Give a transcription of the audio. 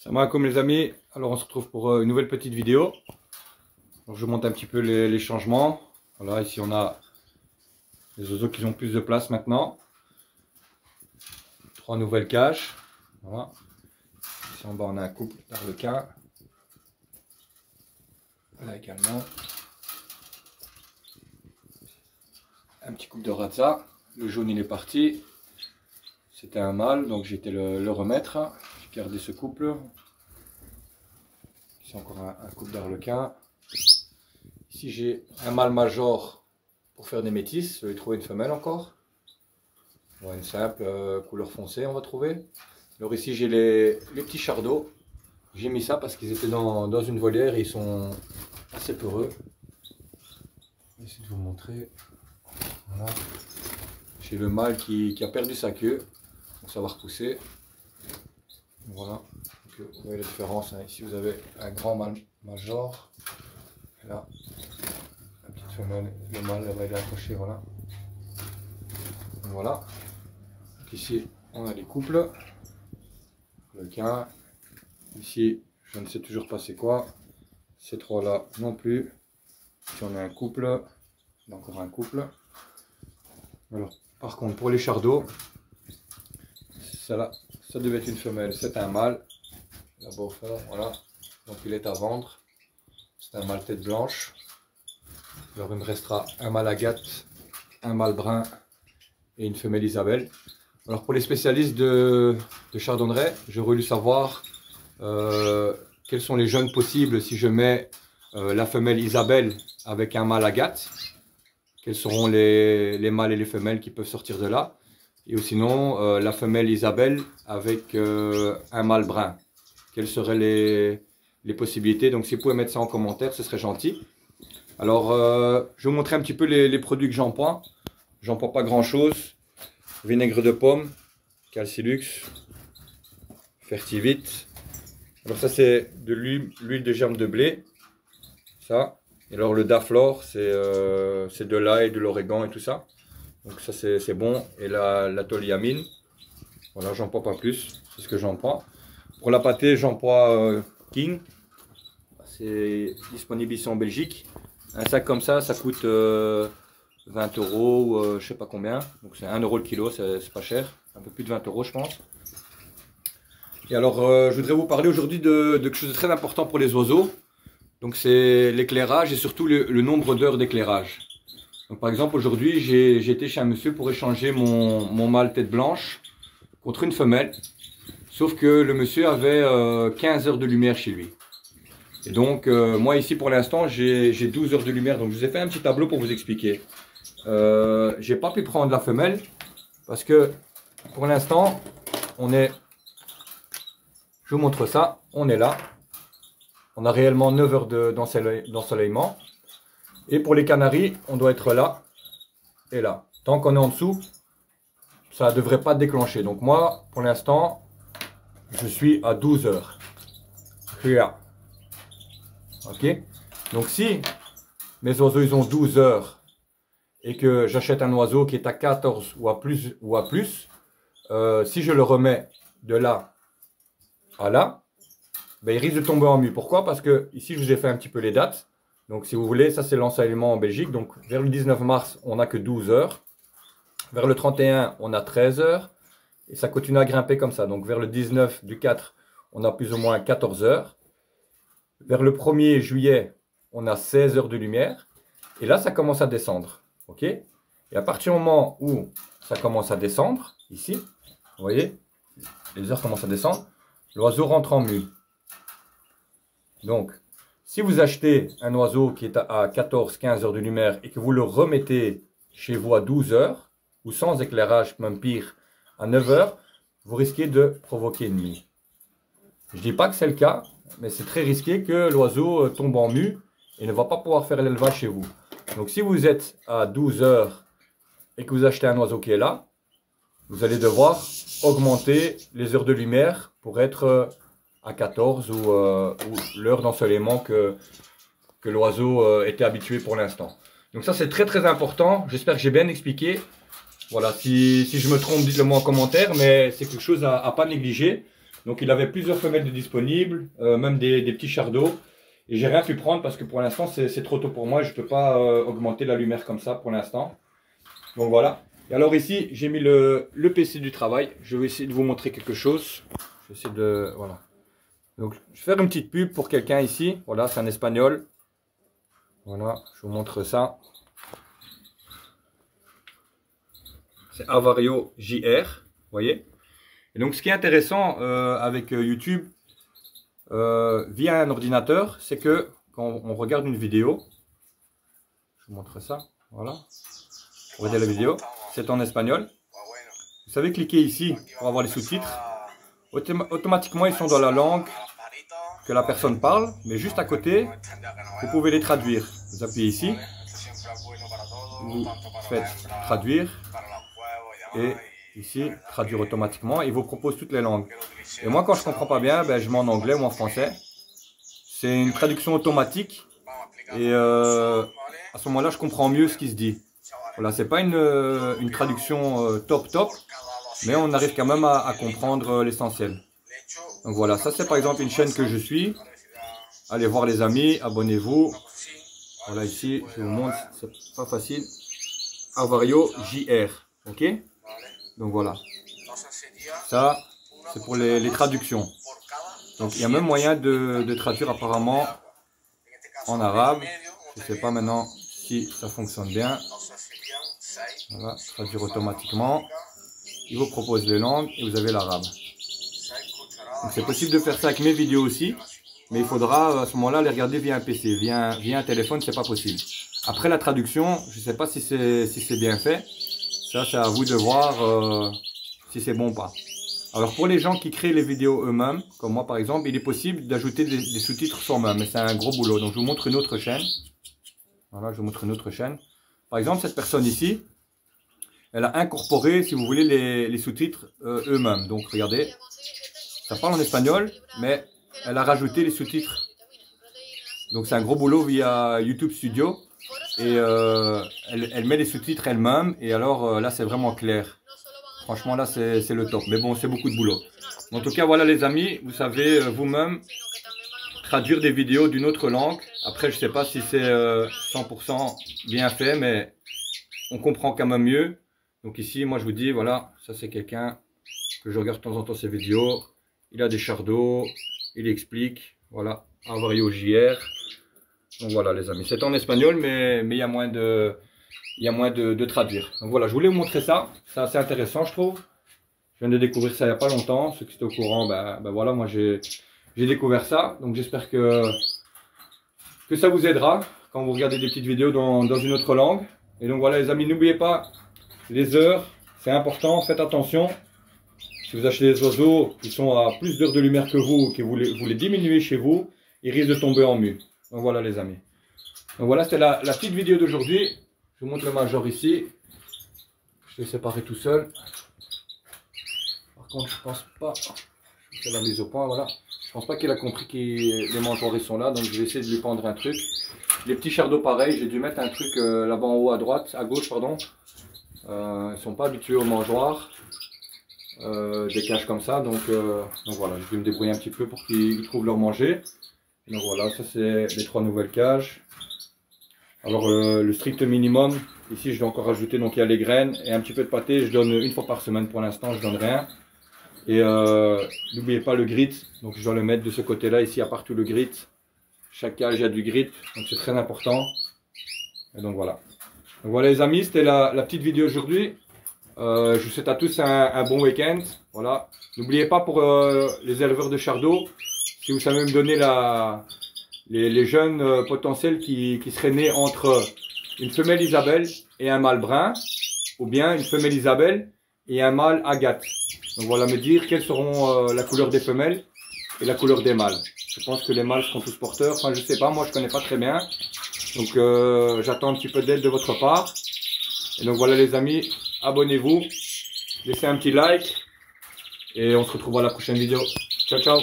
Salam alaikum les amis, alors on se retrouve pour une nouvelle petite vidéo. Donc je monte un petit peu les changements. Voilà, ici on a les oiseaux qui ont plus de place maintenant. 3 nouvelles cages. Voilà. Ici en bas on a un couple d'arlequins. Là également. Un petit couple de ratza. Le jaune il est parti. C'était un mâle, donc j'ai été le remettre. J'ai gardé ce couple. Ici encore un couple d'arlequins. Ici j'ai un mâle major pour faire des métis. Je vais trouver une femelle encore. Bon, une simple couleur foncée on va trouver. Alors ici j'ai les petits chardots. J'ai mis ça parce qu'ils étaient dans une volière et ils sont assez peureux. Je vais essayer de vous montrer. Voilà. J'ai le mâle qui a perdu sa queue. Donc ça va repousser. Voilà. Donc, vous voyez la différence. Hein. Ici vous avez un grand mâle major. Et là, la petite femelle, le mâle va aller accrocher. Voilà. Voilà. Donc ici on a les couples. Requin. Ici je ne sais toujours pas c'est quoi. Ces trois là non plus. Ici on a un couple. Encore un couple. Alors par contre pour les chardots. Ça devait être une femelle, c'est un mâle. Là-bas au fond, voilà. Donc il est à vendre. C'est un mâle tête blanche. Alors il me restera un mâle agate, un mâle brun et une femelle Isabelle. Alors pour les spécialistes de chardonneret, j'aurais voulu savoir quels sont les jeunes possibles si je mets la femelle Isabelle avec un mâle agate. Quels seront les mâles et les femelles qui peuvent sortir de là. Et sinon, la femelle Isabelle avec un mâle brun. Quelles seraient les possibilités? Donc si vous pouvez mettre ça en commentaire, ce serait gentil. Alors, je vais vous montrer un petit peu les produits que j'emploie. J'emploie pas grand chose. Vinaigre de pomme, Calcilux, Fertivit. Alors ça c'est de l'huile de germe de blé. Ça. Et alors le Daflor, c'est de l'ail, de l'origan et tout ça. Donc ça c'est bon. Et la toliamine. Voilà, j'emploie pas plus. C'est ce que j'emploie. Pour la pâtée, j'emploie King. C'est disponible ici en Belgique. Un sac comme ça coûte 20 euros ou je sais pas combien. Donc c'est 1 euro le kilo, c'est pas cher. Un peu plus de 20 euros je pense. Et alors je voudrais vous parler aujourd'hui de quelque chose de très important pour les oiseaux. Donc c'est l'éclairage et surtout le nombre d'heures d'éclairage. Donc par exemple aujourd'hui j'ai été chez un monsieur pour échanger mon mâle tête blanche contre une femelle. Sauf que le monsieur avait 15 heures de lumière chez lui. Et donc moi ici pour l'instant j'ai 12 heures de lumière. Donc je vous ai fait un petit tableau pour vous expliquer. J'ai pas pu prendre la femelle parce que pour l'instant on est, je vous montre ça, on est là. On a réellement 9 heures d'ensoleillement. Et pour les canaris, on doit être là et là. Tant qu'on est en dessous, ça ne devrait pas déclencher. Donc moi, pour l'instant, je suis à 12 heures. Là. Ok. Donc si mes oiseaux ils ont 12 heures et que j'achète un oiseau qui est à 14 ou à plus, si je le remets de là à là, ben, il risque de tomber en mue. Pourquoi? Parce que ici, je vous ai fait un petit peu les dates. Donc, si vous voulez, ça, c'est l'ensoleillement en Belgique. Donc, vers le 19 mars, on n'a que 12 heures. Vers le 31, on a 13 heures. Et ça continue à grimper comme ça. Donc, vers le 19 du 4, on a plus ou moins 14 heures. Vers le 1er juillet, on a 16 heures de lumière. Et là, ça commence à descendre. OK? Et à partir du moment où ça commence à descendre, ici, vous voyez, les heures commencent à descendre, l'oiseau rentre en mue. Donc, si vous achetez un oiseau qui est à 14-15 heures de lumière et que vous le remettez chez vous à 12 heures, ou sans éclairage, même pire, à 9 heures, vous risquez de provoquer une mue. Je ne dis pas que c'est le cas, mais c'est très risqué que l'oiseau tombe en mue et ne va pas pouvoir faire l'élevage chez vous. Donc, si vous êtes à 12 heures et que vous achetez un oiseau qui est là, vous allez devoir augmenter les heures de lumière pour être à 14 ou l'heure d'ensoleillement que l'oiseau était habitué pour l'instant. Donc ça c'est très très important, j'espère que j'ai bien expliqué. Voilà, si je me trompe, dites-le moi en commentaire, mais c'est quelque chose à pas négliger. Donc il avait plusieurs femelles de disponibles, même des petits chardons. Et j'ai rien pu prendre parce que pour l'instant c'est trop tôt pour moi. Je ne peux pas augmenter la lumière comme ça pour l'instant. Donc voilà. Et alors ici j'ai mis le PC du travail. Je vais essayer de vous montrer quelque chose. Je vais essayer de... Voilà. Donc je vais faire une petite pub pour quelqu'un ici. Voilà, c'est un espagnol. Voilà, je vous montre ça. C'est Avario JR. Vous voyez. Et donc ce qui est intéressant avec YouTube via un ordinateur, c'est que quand on regarde une vidéo, je vous montre ça, voilà, regardez la vidéo, c'est en espagnol. Vous savez cliquer ici pour avoir les sous-titres. Automatiquement ils sont dans la langue que la personne parle, mais juste à côté, vous pouvez les traduire. Vous appuyez ici, vous faites traduire et ici, traduire automatiquement, il vous propose toutes les langues. Et moi, quand je ne comprends pas bien, ben, je mets en anglais ou en français. C'est une traduction automatique. Et à ce moment-là, je comprends mieux ce qui se dit. Voilà, c'est pas une traduction top, mais on arrive quand même à comprendre l'essentiel. Donc voilà, ça c'est par exemple une chaîne que je suis. Allez voir les amis, abonnez-vous. Voilà, ici, je vous montre, c'est pas facile. Avario JR, ok? Donc voilà, ça c'est pour les traductions. Donc il y a même moyen de traduire apparemment en arabe. Je ne sais pas maintenant si ça fonctionne bien. Voilà, traduire automatiquement. Il vous propose les langues et vous avez l'arabe. Donc c'est possible de faire ça avec mes vidéos aussi, mais il faudra à ce moment-là les regarder via un PC, via un téléphone, c'est pas possible. Après la traduction, je ne sais pas si c'est bien fait. Ça, c'est à vous de voir si c'est bon ou pas. Alors, pour les gens qui créent les vidéos eux-mêmes, comme moi par exemple, il est possible d'ajouter des sous-titres soi-même. Mais c'est un gros boulot. Donc, je vous montre une autre chaîne. Voilà, je vous montre une autre chaîne. Par exemple, cette personne ici, elle a incorporé, si vous voulez, les sous-titres eux-mêmes. Donc, regardez, ça parle en espagnol, mais elle a rajouté les sous-titres. Donc, c'est un gros boulot via YouTube Studio. Et elle met les sous-titres elle-même et alors là c'est vraiment clair. Franchement là c'est le top, mais bon c'est beaucoup de boulot. En tout cas voilà les amis, vous savez vous-même traduire des vidéos d'une autre langue. Après je sais pas si c'est 100% bien fait, mais on comprend quand même mieux. Donc ici moi je vous dis voilà, ça c'est quelqu'un que je regarde de temps en temps ses vidéos. Il a des chardons, il explique, voilà, Avario JR. Donc voilà les amis, c'est en espagnol mais il y a moins de traduire. Donc voilà, je voulais vous montrer ça, c'est assez intéressant je trouve. Je viens de découvrir ça il n'y a pas longtemps, ceux qui étaient au courant, ben voilà, moi j'ai découvert ça. Donc j'espère que ça vous aidera quand vous regardez des petites vidéos dans une autre langue. Et donc voilà les amis, n'oubliez pas les heures, c'est important, faites attention. Si vous achetez des oiseaux qui sont à plus d'heures de lumière que vous, que vous les diminuez chez vous, ils risquent de tomber en mue. Donc voilà les amis. Donc voilà, c'était la petite vidéo d'aujourd'hui. Je vous montre le major ici. Je l'ai séparé tout seul. Par contre, je pense pas. Je fais la mise au point, voilà. Je pense pas qu'il a compris que les mangeoires ils sont là. Donc je vais essayer de lui pendre un truc. Les petits chardons pareil, j'ai dû mettre un truc là-bas en haut à droite, à gauche pardon. Ils sont pas habitués aux mangeoires. Des cages comme ça. Donc voilà, je vais me débrouiller un petit peu pour qu'ils trouvent leur manger. Donc voilà, ça c'est les 3 nouvelles cages. Alors le strict minimum, ici je dois encore rajouter, donc il y a les graines et un petit peu de pâté, je donne une fois par semaine pour l'instant, je donne rien. Et n'oubliez pas le grit, donc je dois le mettre de ce côté-là, ici à partout le grit. Chaque cage il y a du grit, donc c'est très important. Et donc voilà. Donc voilà les amis, c'était la petite vidéo aujourd'hui. Je vous souhaite à tous un bon week-end. Voilà. N'oubliez pas pour les éleveurs de chardons, si vous savez me donner les jeunes potentiels qui seraient nés entre une femelle Isabelle et un mâle brun, ou bien une femelle Isabelle et un mâle agate. Donc voilà, me dire quelles seront la couleur des femelles et la couleur des mâles. Je pense que les mâles seront tous porteurs. Enfin, je sais pas, moi je connais pas très bien. Donc j'attends un petit peu d'aide de votre part. Et donc voilà les amis, abonnez-vous, laissez un petit like et on se retrouve à la prochaine vidéo. Ciao ciao.